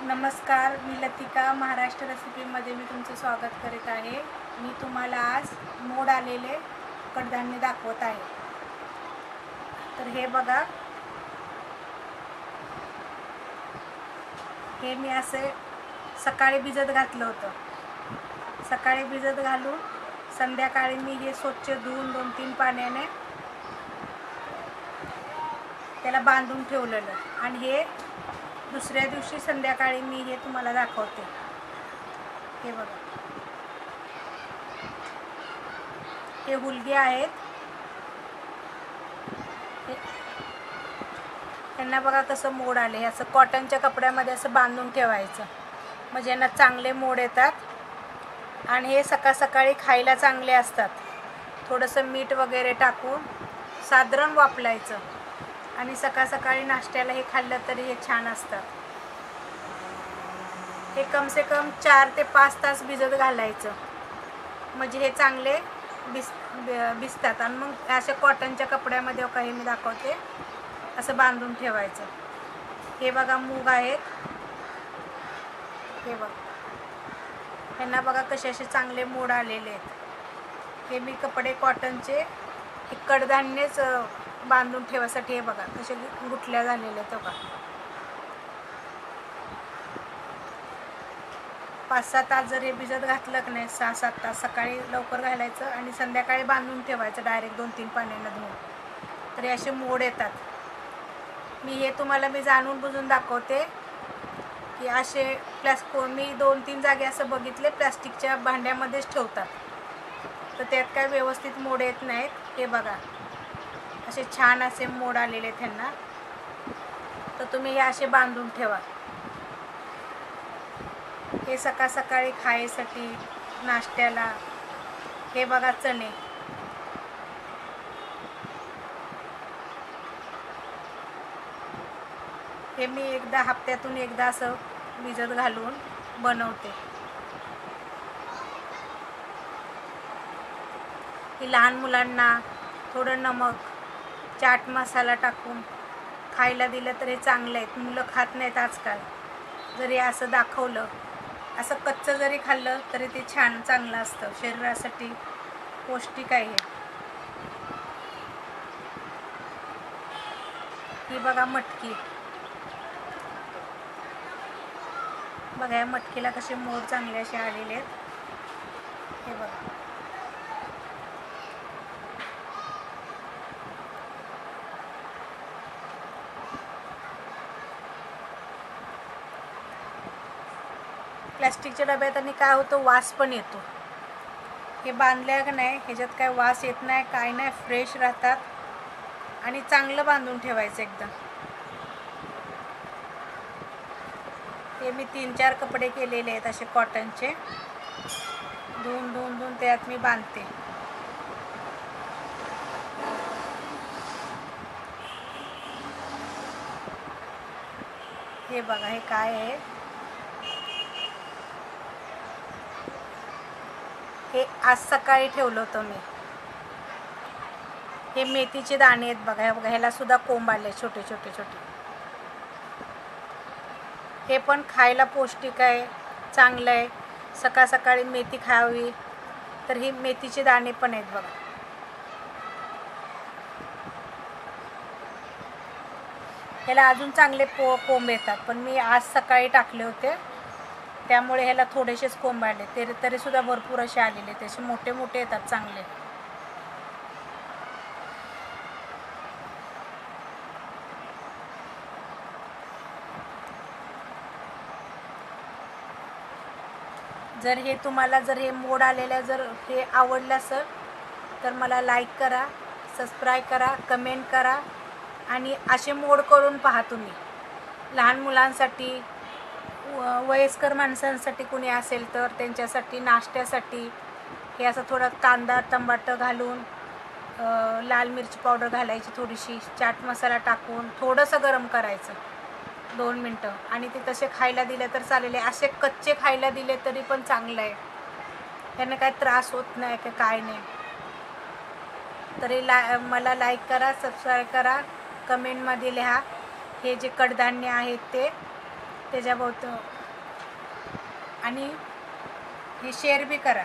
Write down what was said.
नमस्कार, मी लतिका महाराष्ट्र रेसिपीमध्ये मी तुमचं स्वागत करीत आहे। मी तुम्हाला आज मोड आलेले कडधान्य दाखवत आहे। तर हे बघा, हे मी असे सकाळी भिजत घातलं होतं। सकाळी भिजत घालून संध्याकाळी मी हे स्वच्छ धुवून 2-3 पाण्याने त्याला बांधून ठेवलेलं आणि हे दुसऱ्या दिवशी संध्याकाळी मी हे तुम्हाला दाखवते। हे बघा, हे हुलगे आहेत। त्यांना बघा कसं मोड आले। असं कॉटनच्या कपड्यामध्ये असं बांधून ठेवायचं, म्हणजे यांना चांगले मोड येतात आणि हे सकाळ सकाळी खायला चांगले असतात। थोडंसं मीठ वगैरे टाकून साधारण वापरायचं आणि सकाळ सकाळी नाश्त्याला हे खाल्लं तरी हे छान असतात। हे कम से कम 4 ते 5 तास भिजत घालायचं, म्हणजे हे चांगले भिजतात। आणि मग अशा कॉटनच्या कपड्यामध्ये काही मी दाखवते असं बांधून ठेवायचं। हे बघा मूग आहेत, हे बघा, ह्यांना बघा कसे असे चांगले मोड आलेले आहेत। हे मी कपडे कॉटनचे हे कडधान्यच बांधून ठेवायसाठी हे बघा कसे गुठल्या झालेले आहेत। बघा 5-6 तास जर हे भिजत घातलं की नाही, 6-7 तास, सकाळी लवकर घालायचं आणि संध्याकाळी बांधून ठेवायचं डायरेक्ट 2-3 पाण्यानं धुवून, तरी असे मोड येतात। मी हे तुम्हाला जाणून बुजून दाखवते की असे मी 2-3 जागे असं बघितले प्लास्टिकच्या भांड्यामध्येच ठेवतात, तर त्यात काय व्यवस्थित मोड येत नाहीत। हे बघा असे छान असे मोड आलेले आहेत त्यांना, तर तुम्ही हे असे बांधून ठेवा। हे सकाळ सकाळी खायसाठी नाश्त्याला। हे बघा चणे, हे मी एकदा हप्त्यातून एकदा असं भिजत घालून बनवते। हे लहान मुलांना थोडं नमक, चाट मसाला टाकून खायला दिलं तर हे चांगलं आहे। मुलं खात नाहीत आजकाल। जरी असं दाखवलं, असं कच्चं जरी खाल्लं तरी ते चांगलं असतं, शरीरासाठी पौष्टिक आहे। ही बघा मटकी, बघा या मटकीला कसे मोड चांगले असे आलेले आहेत। हे बघा, प्लॅस्टिकच्या डब्यात आणि काय होतं, वास पण येतो। हे बांधल्या का नाही, ह्याच्यात काय वास येत नाही, काय नाही, फ्रेश राहतात आणि चांगलं बांधून ठेवायचं एकदम। हे मी 3-4 कपडे केलेले आहेत असे कॉटनचे, धुवून त्यात मी बांधते। हे बघा, हे काय आहे, हे आज सकाळी ठेवलं होतं मी। हे मेथीचे दाणे आहेत बघा, ह्याला सुद्धा कोंब आले छोटे छोटे छोटे। हे पण खायला पौष्टिक आहे, चांगलं आहे। सकाळ सकाळी मेथी खावी, तर ही मेथीचे दाणे पण आहेत बघा। ह्याला अजून चांगले कोंब येतात, पण मी आज सकाळी टाकले होते त्यामुळे ह्याला थोडेसेच कोंब आले, तरी सुद्धा भरपूर असे आलेले, तसे मोठे मोठे येतात चांगले। जर हे तुम्हाला हे मोड आलेलं जर हे आवडलं असेल तर मला लाईक करा, सबस्क्राईब करा, कमेंट करा आणि असे मोड करून पहा तुम्ही। लहान मुलांसाठी, वयस्कर माणसांसाठी कुणी असेल तर त्यांच्यासाठी नाश्त्यासाठी हे असं थोडं कांदा टमाटर घालून, लाल मिरची पावडर घालायची थोडीशी, चाट मसाला टाकून थोडंसं गरम करायचं 2 मिनटं आणि ते तसे खायला दिले तर चालेल। असे कच्चे खायला दिले तरी पण चांगलं आहे, त्यांना काही त्रास होत नाही की काय नाही। तरी मला लाईक करा, सबस्क्राईब करा, कमेंटमध्ये लिहा हे जे कडधान्य आहेत ते त्याच्याभोवतं आणि हे शेअर बी करा.